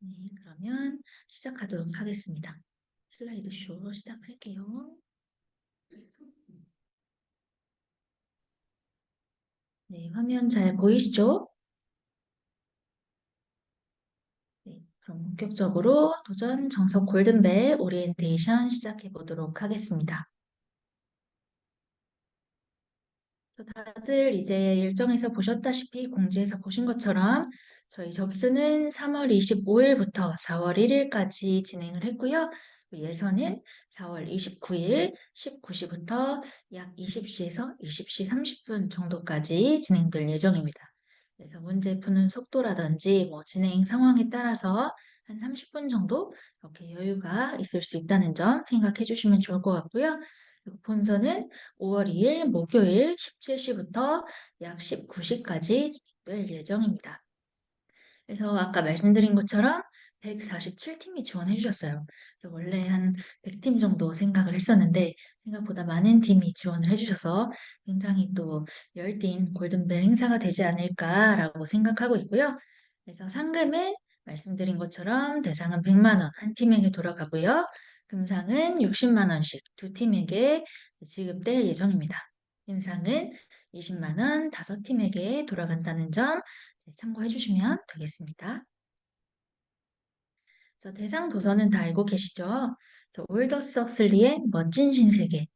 네, 그러면 시작하도록 하겠습니다. 슬라이드 쇼 시작할게요. 네, 화면 잘 보이시죠? 네, 그럼 본격적으로 도전 정석 골든벨 오리엔테이션 시작해 보도록 하겠습니다. 다들 이제 일정에서 보셨다시피 공지에서 보신 것처럼 저희 접수는 3월 25일부터 4월 1일까지 진행을 했고요. 예선은 4월 29일 19시부터 약 20시에서 20시 30분 정도까지 진행될 예정입니다. 그래서 문제 푸는 속도라든지 진행 상황에 따라서 한 30분 정도 이렇게 여유가 있을 수 있다는 점 생각해 주시면 좋을 것 같고요. 그리고 본선은 5월 2일 목요일 17시부터 약 19시까지 진행될 예정입니다. 그래서 아까 말씀드린 것처럼 147팀이 지원해 주셨어요. 그래서 원래 한 100팀 정도 생각을 했었는데 생각보다 많은 팀이 지원을 해주셔서 굉장히 또 열띤 골든벨 행사가 되지 않을까라고 생각하고 있고요. 그래서 상금은 말씀드린 것처럼 대상은 100만 원 한 팀에게 돌아가고요. 금상은 60만 원씩 두 팀에게 지급될 예정입니다. 인상은 20만 원 다섯 팀에게 돌아간다는 점 참고해 주시면 되겠습니다. 그래서 대상 도서는 다 알고 계시죠? 그래서 올더스 헉슬리의 멋진 신세계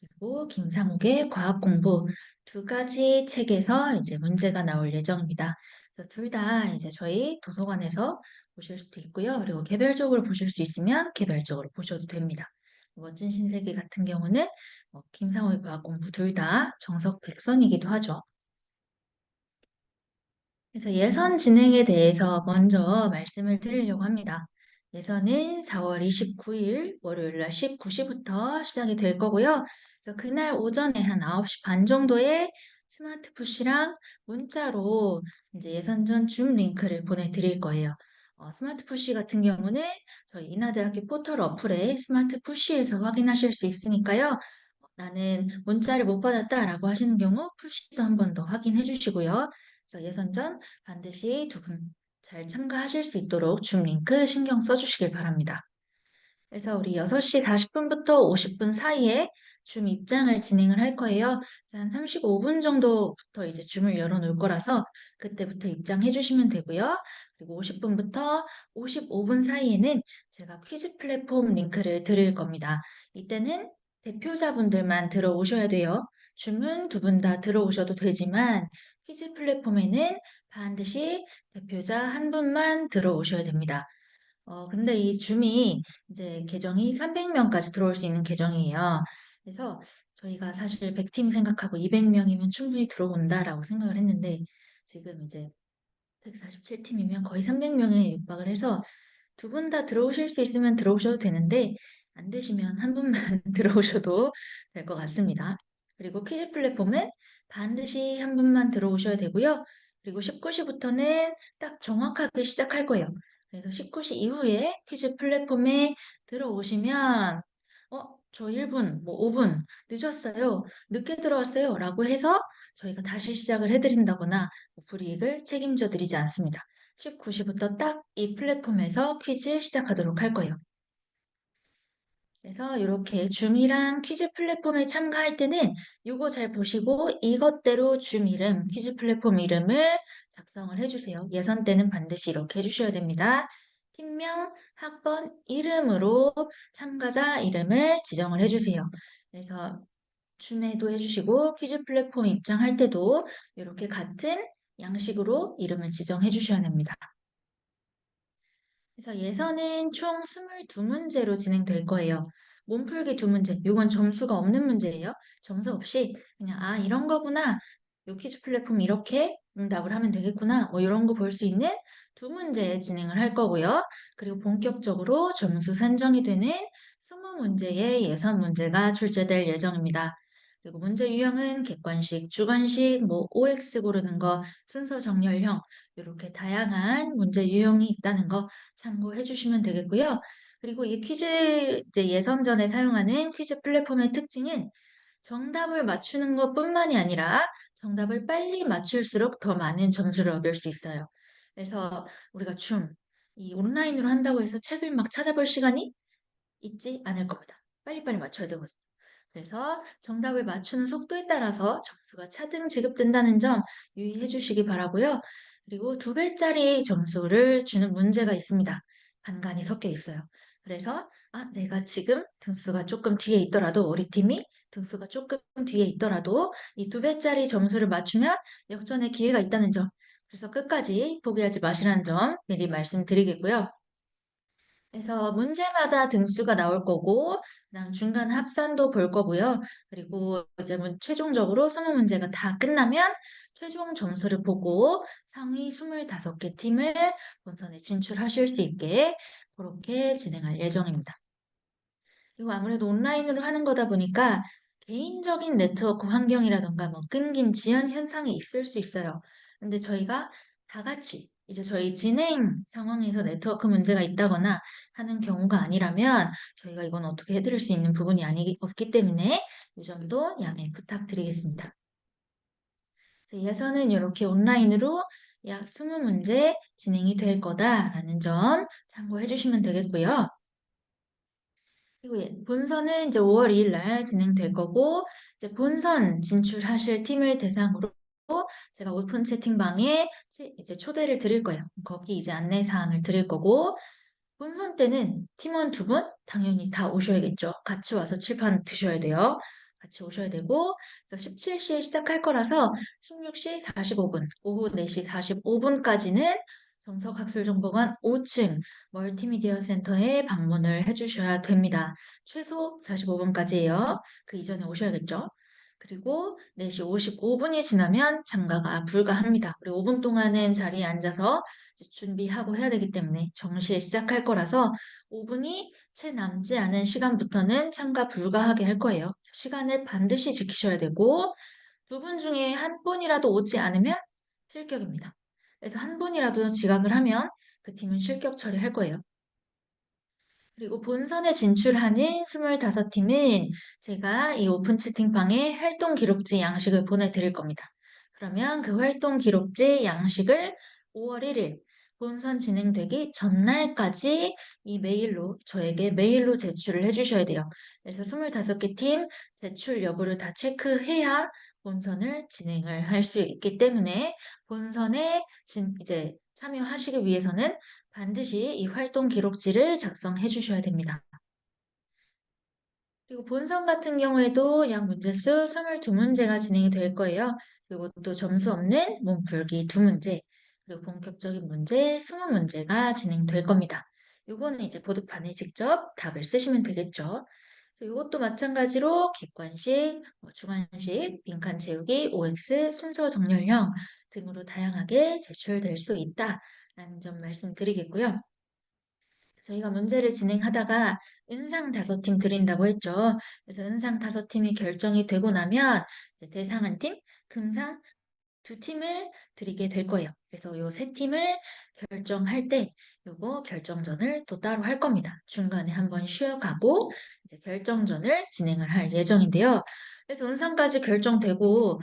그리고 김상욱의 과학 공부 두 가지 책에서 이제 문제가 나올 예정입니다. 그래서 둘 다 이제 저희 도서관에서 보실 수도 있고요. 그리고 개별적으로 보실 수 있으면 개별적으로 보셔도 됩니다. 멋진 신세계 같은 경우는 김상욱의 과학 공부 둘 다 정석 백선이기도 하죠. 그래서 예선 진행에 대해서 먼저 말씀을 드리려고 합니다. 예선은 4월 29일 월요일 날 19시부터 시작이 될 거고요. 그래서 그날 오전에 한 9시 반 정도에 스마트 푸시랑 문자로 이제 예선 전 줌 링크를 보내드릴 거예요. 스마트 푸시 같은 경우는 저희 인하대학교 포털 어플에 스마트 푸시에서 확인하실 수 있으니까요. 나는 문자를 못 받았다라고 하시는 경우 푸시도 한 번 더 확인해 주시고요. 그래서 예선전 반드시 두 분 잘 참가하실 수 있도록 줌 링크 신경 써주시길 바랍니다. 그래서 우리 6시 40분부터 50분 사이에 줌 입장을 진행을 할 거예요. 한 35분 정도부터 이제 줌을 열어놓을 거라서 그때부터 입장해 주시면 되고요. 그리고 50분부터 55분 사이에는 제가 퀴즈 플랫폼 링크를 드릴 겁니다. 이때는 대표자분들만 들어오셔야 돼요. 줌은 두 분 다 들어오셔도 되지만 퀴즈 플랫폼에는 반드시 대표자 한 분만 들어오셔야 됩니다. 근데 이 줌이 이제 계정이 300명까지 들어올 수 있는 계정이에요. 그래서 저희가 사실 100팀 생각하고 200명이면 충분히 들어온다라고 생각을 했는데 지금 이제 147팀이면 거의 300명에 육박을 해서 두 분 다 들어오실 수 있으면 들어오셔도 되는데 안 되시면 한 분만 들어오셔도 될 것 같습니다. 그리고 퀴즈 플랫폼은 반드시 한 분만 들어오셔야 되고요. 그리고 19시부터는 딱 정확하게 시작할 거예요. 그래서 19시 이후에 퀴즈 플랫폼에 들어오시면 저 1분, 뭐 5분 늦었어요. 늦게 들어왔어요. 라고 해서 저희가 다시 시작을 해드린다거나 불이익을 책임져 드리지 않습니다. 19시부터 딱 이 플랫폼에서 퀴즈 시작하도록 할 거예요. 그래서 이렇게 줌이랑 퀴즈 플랫폼에 참가할 때는 이거 잘 보시고 이것대로 줌 이름, 퀴즈 플랫폼 이름을 작성을 해주세요. 예선 때는 반드시 이렇게 해주셔야 됩니다. 팀명, 학번, 이름으로 참가자 이름을 지정을 해주세요. 그래서 줌에도 해주시고 퀴즈 플랫폼 입장할 때도 이렇게 같은 양식으로 이름을 지정해 주셔야 됩니다. 그래서 예선은 총 22문제로 진행될 거예요. 몸풀기 두 문제. 이건 점수가 없는 문제예요. 점수 없이 그냥 이런 거구나. 요 퀴즈 플랫폼 이렇게 응답을 하면 되겠구나. 뭐 이런 거 볼 수 있는 두 문제 진행을 할 거고요. 그리고 본격적으로 점수 산정이 되는 20문제의 예선 문제가 출제될 예정입니다. 그리고 문제 유형은 객관식, 주관식, 뭐 OX 고르는 거, 순서 정렬형 이렇게 다양한 문제 유형이 있다는 거 참고해 주시면 되겠고요. 그리고 이 퀴즈 이제 예선전에 사용하는 퀴즈 플랫폼의 특징은 정답을 맞추는 것뿐만이 아니라 정답을 빨리 맞출수록 더 많은 점수를 얻을 수 있어요. 그래서 우리가 줌, 이 온라인으로 한다고 해서 책을 막 찾아볼 시간이 있지 않을 겁니다. 빨리빨리 맞춰야 되거든요. 그래서 정답을 맞추는 속도에 따라서 점수가 차등 지급된다는 점 유의해 주시기 바라고요. 그리고 2배짜리 점수를 주는 문제가 있습니다. 간간이 섞여 있어요. 그래서 내가 지금 등수가 조금 뒤에 있더라도 우리 팀이 등수가 조금 뒤에 있더라도 이 2배짜리 점수를 맞추면 역전의 기회가 있다는 점. 그래서 끝까지 포기하지 마시라는 점 미리 말씀드리겠고요. 그래서 문제마다 등수가 나올 거고, 그다음 중간 합산도 볼 거고요. 그리고 이제 최종적으로 20문제가 다 끝나면 최종 점수를 보고 상위 25개 팀을 본선에 진출하실 수 있게 그렇게 진행할 예정입니다. 그리고 아무래도 온라인으로 하는 거다 보니까 개인적인 네트워크 환경이라던가 뭐 끊김, 지연 현상이 있을 수 있어요. 근데 저희가 다 같이 이제 저희 진행 상황에서 네트워크 문제가 있다거나 하는 경우가 아니라면 저희가 이건 어떻게 해드릴 수 있는 부분이 없기 때문에 이 점도 양해 부탁드리겠습니다. 예서는 이렇게 온라인으로 약 20문제 진행이 될 거다라는 점 참고해 주시면 되겠고요. 그리고 본선은 이제 5월 2일 날 진행될 거고, 이제 본선 진출하실 팀을 대상으로 제가 오픈 채팅방에 이제 초대를 드릴 거예요. 거기 이제 안내 사항을 드릴 거고, 본선 때는 팀원 2분 당연히 다 오셔야겠죠. 같이 와서 칠판 드셔야 돼요. 같이 오셔야 되고, 그래서 17시에 시작할 거라서 16시 45분, 오후 4시 45분까지는 정석학술정보관 5층 멀티미디어 센터에 방문을 해주셔야 됩니다. 최소 45분까지예요. 그 이전에 오셔야겠죠. 그리고 4시 55분이 지나면 참가가 불가합니다. 그리고 5분 동안은 자리에 앉아서 준비하고 해야 되기 때문에 정시에 시작할 거라서 5분이 채 남지 않은 시간부터는 참가 불가하게 할 거예요. 시간을 반드시 지키셔야 되고 2분 중에 한 분이라도 오지 않으면 실격입니다. 그래서 한 분이라도 지각을 하면 그 팀은 실격 처리할 거예요. 그리고 본선에 진출하는 25팀은 제가 이 오픈 채팅방에 활동 기록지 양식을 보내드릴 겁니다. 그러면 그 활동 기록지 양식을 5월 1일 본선 진행되기 전날까지 이 메일로 저에게 메일로 제출을 해주셔야 돼요. 그래서 25개 팀 제출 여부를 다 체크해야 본선을 진행을 할 수 있기 때문에 본선에 이제 참여하시기 위해서는 반드시 이 활동 기록지를 작성해 주셔야 됩니다. 그리고 본선 같은 경우에도 약 문제수 22문제가 진행이 될 거예요. 그리고 또 점수 없는 몸풀기 2문제, 그리고 본격적인 문제 20문제가 진행될 겁니다. 요거는 이제 보드판에 직접 답을 쓰시면 되겠죠. 그래서 이것도 마찬가지로 객관식, 주관식, 빈칸 채우기, OX, 순서 정렬형 등으로 다양하게 제출될 수 있다라는 점 말씀드리겠고요. 저희가 문제를 진행하다가 은상 5팀 드린다고 했죠. 그래서 은상 5팀이 결정이 되고 나면 이제 대상 1팀, 금상 2팀을 드리게 될 거예요. 그래서 요 3팀을 결정할 때 요거 결정전을 또 따로 할 겁니다. 중간에 한번 쉬어가고 이제 결정전을 진행을 할 예정인데요. 그래서 은상까지 결정되고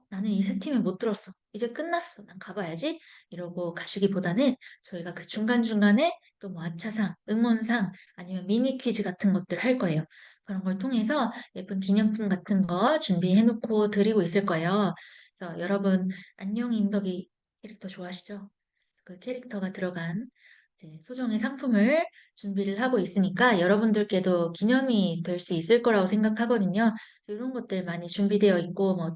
나는 이 3팀에 못 들었어. 이제 끝났어. 난 가봐야지. 이러고 가시기보다는 저희가 그 중간중간에 또 뭐 아차상, 응원상 아니면 미니 퀴즈 같은 것들 할 거예요. 그런 걸 통해서 예쁜 기념품 같은 거 준비해 놓고 드리고 있을 거예요. 그래서 여러분 안녕 인덕이 캐릭터 좋아하시죠? 그 캐릭터가 들어간 이제 소정의 상품을 준비를 하고 있으니까 여러분들께도 기념이 될 수 있을 거라고 생각하거든요. 이런 것들 많이 준비되어 있고 뭐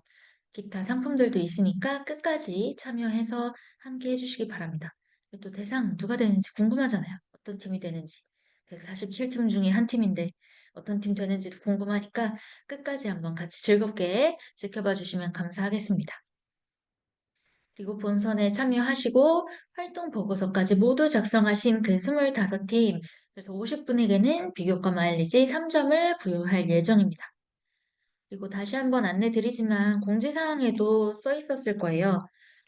기타 상품들도 있으니까 끝까지 참여해서 함께 해주시기 바랍니다. 또 대상 누가 되는지 궁금하잖아요. 어떤 팀이 되는지. 147팀 중에 한 팀인데 어떤 팀 되는지도 궁금하니까 끝까지 한번 같이 즐겁게 지켜봐 주시면 감사하겠습니다. 그리고 본선에 참여하시고 활동 보고서까지 모두 작성하신 그 25팀, 그래서 50분에게는 비교과 마일리지 3점을 부여할 예정입니다. 그리고 다시 한번 안내 드리지만 공지사항에도 써 있었을 거예요.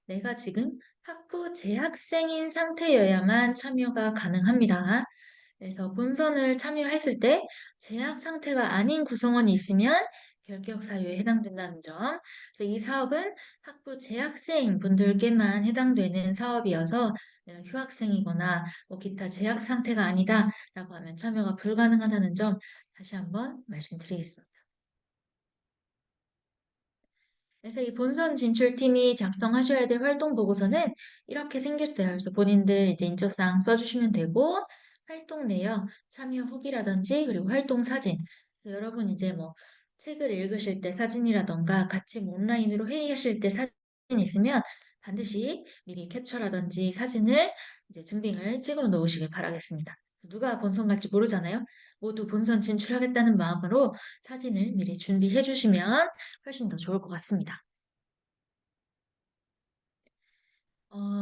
내가 지금 학부 재학생인 상태여야만 참여가 가능합니다. 그래서 본선을 참여했을 때 재학 상태가 아닌 구성원이 있으면 결격 사유에 해당된다는 점. 그래서 이 사업은 학부 재학생 분들께만 해당되는 사업이어서 내가 휴학생이거나 뭐 기타 재학 상태가 아니다라고 하면 참여가 불가능하다는 점 다시 한번 말씀드리겠습니다. 그래서 이 본선 진출팀이 작성하셔야 될 활동 보고서는 이렇게 생겼어요. 그래서 본인들 이제 인적사항 써주시면 되고, 활동 내역, 참여 후기라든지, 그리고 활동 사진. 그래서 여러분 이제 뭐 책을 읽으실 때 사진이라던가 같이 뭐 온라인으로 회의하실 때 사진 있으면 반드시 미리 캡처라든지 사진을 이제 증빙을 찍어 놓으시길 바라겠습니다. 누가 본선 갈지 모르잖아요. 모두 본선 진출하겠다는 마음으로 사진을 미리 준비해 주시면 훨씬 더 좋을 것 같습니다.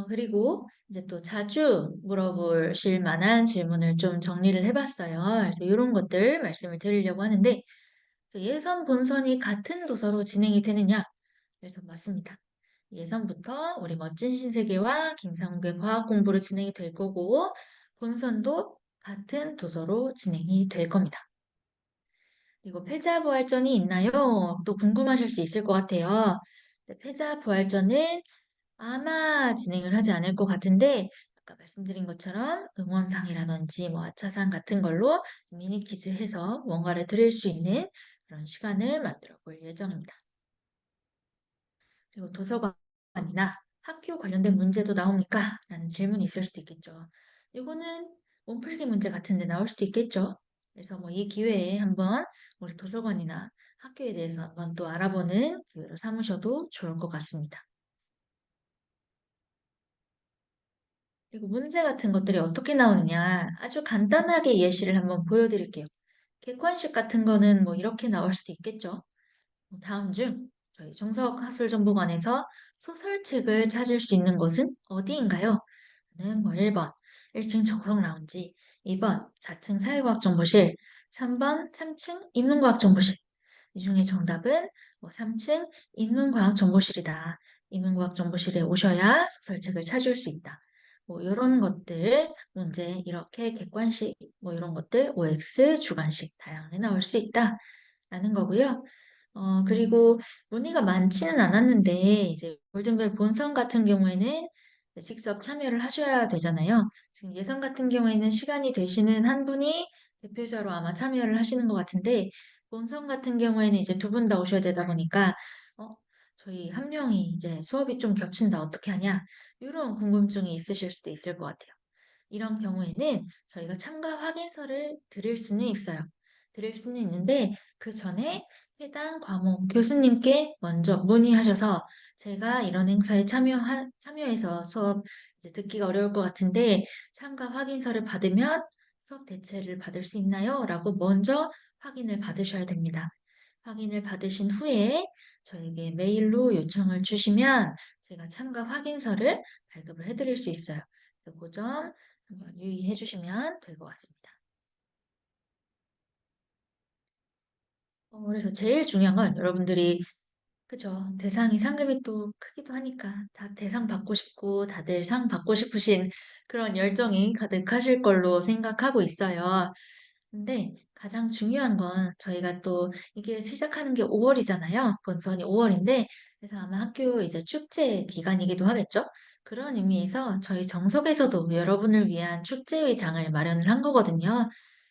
그리고 이제 또 자주 물어보실 만한 질문을 좀 정리를 해봤어요. 그래서 이런 것들 말씀을 드리려고 하는데, 예선, 본선이 같은 도서로 진행이 되느냐? 그래서 맞습니다. 예선부터 우리 멋진 신세계와 김상국의 과학 공부로 진행이 될 거고, 본선도 같은 도서로 진행이 될 겁니다. 그리고 패자부활전이 있나요? 또 궁금하실 수 있을 것 같아요. 패자부활전은 아마 진행을 하지 않을 것 같은데, 아까 말씀드린 것처럼 응원상이라든지 뭐 아차상 같은 걸로 미니 퀴즈 해서 뭔가를 드릴 수 있는 그런 시간을 만들어 볼 예정입니다. 그리고 도서관이나 학교 관련된 문제도 나옵니까? 라는 질문이 있을 수도 있겠죠. 이거는 몸풀기 문제 같은데 나올 수도 있겠죠. 그래서 뭐 이 기회에 한번 우리 도서관이나 학교에 대해서 한번 또 알아보는 기회로 삼으셔도 좋을 것 같습니다. 그리고 문제 같은 것들이 어떻게 나오느냐 아주 간단하게 예시를 한번 보여드릴게요. 객관식 같은 거는 뭐 이렇게 나올 수도 있겠죠. 다음 중 저희 정석학술정보관에서 소설책을 찾을 수 있는 곳은 어디인가요? 는 뭐 1번 1층 정석 라운지, 2번 4층 사회과학정보실, 3번 3층 인문과학정보실. 이 중에 정답은 뭐 3층 인문과학정보실이다. 인문과학정보실에 오셔야 소설책을 찾을 수 있다. 뭐 이런 것들 문제 이렇게 객관식 뭐 이런 것들 OX 주관식 다양하게 나올 수 있다라는 거고요. 그리고 문의가 많지는 않았는데 이제 골든벨 본선 같은 경우에는 이제 직접 참여를 하셔야 되잖아요. 지금 예선 같은 경우에는 시간이 되시는 한 분이 대표자로 아마 참여를 하시는 것 같은데 본선 같은 경우에는 이제 두 분 다 오셔야 되다 보니까 어, 저희 한 명이 이제 수업이 좀 겹친다 어떻게 하냐 이런 궁금증이 있으실 수도 있을 것 같아요. 이런 경우에는 저희가 참가 확인서를 드릴 수는 있어요. 드릴 수는 있는데 그 전에 해당 과목 교수님께 먼저 문의하셔서 제가 이런 행사에 참여해서 수업 이제 듣기가 어려울 것 같은데 참가 확인서를 받으면 수업 대체를 받을 수 있나요? 라고 먼저 확인을 받으셔야 됩니다. 확인을 받으신 후에 저에게 메일로 요청을 주시면 제가 참가 확인서를 발급을 해드릴 수 있어요. 그래서 그 점 한번 유의해 주시면 될 것 같습니다. 그래서 제일 중요한 건 여러분들이 그죠. 대상이 상금이 또 크기도 하니까 다 대상 받고 싶고 다들 상 받고 싶으신 그런 열정이 가득하실 걸로 생각하고 있어요. 근데 가장 중요한 건 저희가 또 이게 시작하는 게 5월이잖아요. 본선이 5월인데 그래서 아마 학교 이제 축제 기간이기도 하겠죠. 그런 의미에서 저희 정석에서도 여러분을 위한 축제의 장을 마련을 한 거거든요.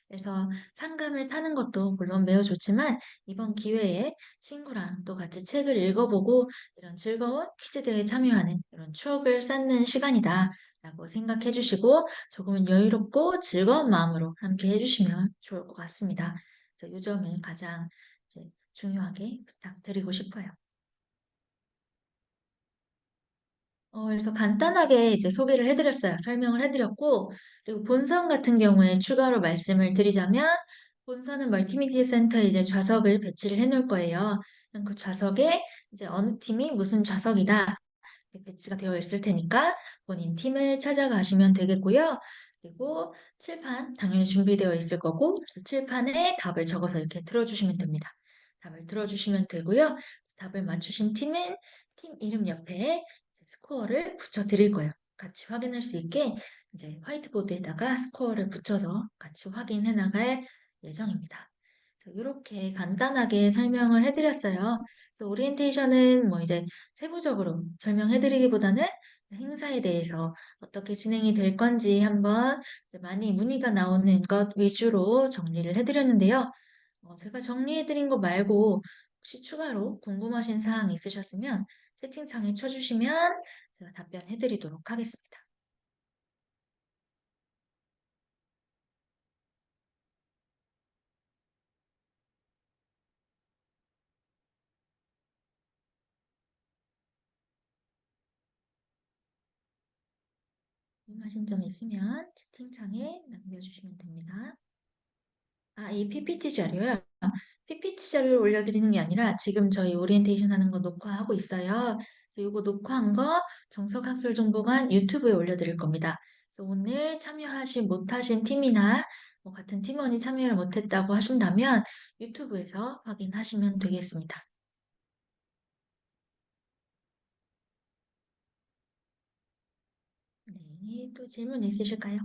그래서 상금을 타는 것도 물론 매우 좋지만 이번 기회에 친구랑 또 같이 책을 읽어보고 이런 즐거운 퀴즈 대회에 참여하는 이런 추억을 쌓는 시간이다. 라고 생각해 주시고 조금은 여유롭고 즐거운 마음으로 함께 해주시면 좋을 것 같습니다. 그래서 이 점을 가장 이제 중요하게 부탁드리고 싶어요. 그래서 간단하게 이제 소개를 해드렸어요. 설명을 해드렸고, 그리고 본선 같은 경우에 추가로 말씀을 드리자면, 본선은 멀티미디어 센터에 이제 좌석을 배치를 해놓을 거예요. 그럼 그 좌석에 이제 어느 팀이 무슨 좌석이다. 배치가 되어 있을 테니까 본인 팀을 찾아가시면 되겠고요. 그리고 칠판 당연히 준비되어 있을 거고, 그래서 칠판에 답을 적어서 이렇게 들어주시면 됩니다. 답을 들어주시면 되고요. 답을 맞추신 팀은 팀 이름 옆에 스코어를 붙여 드릴 거예요. 같이 확인할 수 있게 이제 화이트보드에다가 스코어를 붙여서 같이 확인해 나갈 예정입니다. 이렇게 간단하게 설명을 해드렸어요. 그래서 오리엔테이션은 뭐 이제 세부적으로 설명해드리기보다는 행사에 대해서 어떻게 진행이 될 건지 한번 이제 많이 문의가 나오는 것 위주로 정리를 해드렸는데요. 제가 정리해드린 거 말고 혹시 추가로 궁금하신 사항 있으셨으면 채팅창에 쳐주시면 제가 답변해드리도록 하겠습니다. 궁금하신 점 있으면 채팅창에 남겨주시면 됩니다. 이 PPT 자료요? PPT 자료를 올려드리는 게 아니라 지금 저희 오리엔테이션 하는 거 녹화하고 있어요. 이거 녹화한 거 정석학술정보관 유튜브에 올려드릴 겁니다. 그래서 오늘 참여하신 못하신 팀이나 뭐 같은 팀원이 참여를 못했다고 하신다면 유튜브에서 확인하시면 되겠습니다. 네, 또 질문 있으실까요?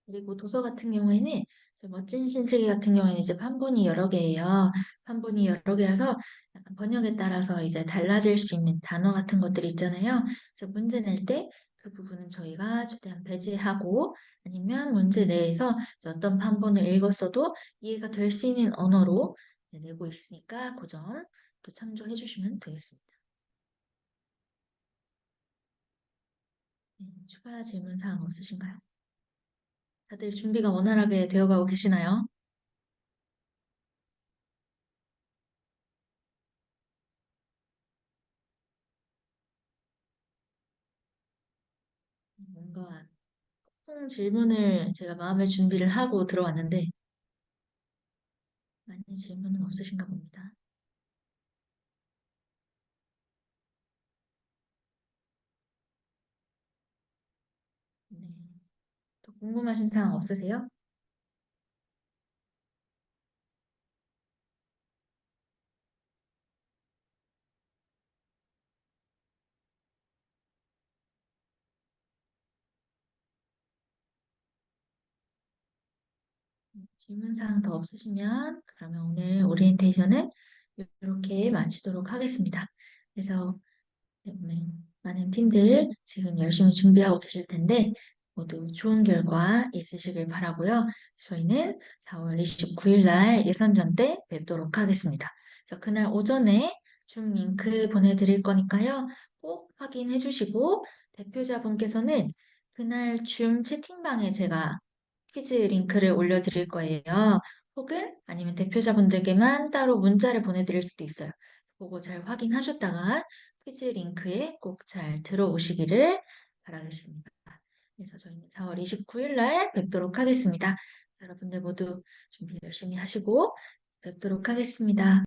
그리고 도서 같은 경우에는 저 멋진 신세계 같은 경우에는 이제 판본이 여러 개예요. 판본이 여러 개라서 약간 번역에 따라서 이제 달라질 수 있는 단어 같은 것들이 있잖아요. 그래서 문제 낼 때 그 부분은 저희가 최대한 배제하고 아니면 문제 내에서 이제 어떤 판본을 읽었어도 이해가 될 수 있는 언어로 이제 내고 있으니까 그 점 또 참조해 주시면 되겠습니다. 추가 질문 사항 없으신가요? 다들 준비가 원활하게 되어가고 계시나요? 뭔가 질문을 제가 마음의 준비를 하고 들어왔는데 많이 질문은 없으신가 봅니다. 네. 또 궁금하신 사항 없으세요? 질문 사항 더 없으시면 그러면 오늘 오리엔테이션은 이렇게 마치도록 하겠습니다. 그래서 네, 오늘 많은 팀들 지금 열심히 준비하고 계실 텐데 모두 좋은 결과 있으시길 바라고요. 저희는 4월 29일 날 예선전 때 뵙도록 하겠습니다. 그래서 그날 오전에 줌 링크 보내드릴 거니까요. 꼭 확인해 주시고 대표자분께서는 그날 줌 채팅방에 제가 퀴즈 링크를 올려드릴 거예요. 혹은 아니면 대표자분들께만 따로 문자를 보내드릴 수도 있어요. 그거 잘 확인하셨다가 퀴즈 링크에 꼭 잘 들어오시기를 바라겠습니다. 그래서 저희는 4월 29일 날 뵙도록 하겠습니다. 여러분들 모두 준비 열심히 하시고 뵙도록 하겠습니다.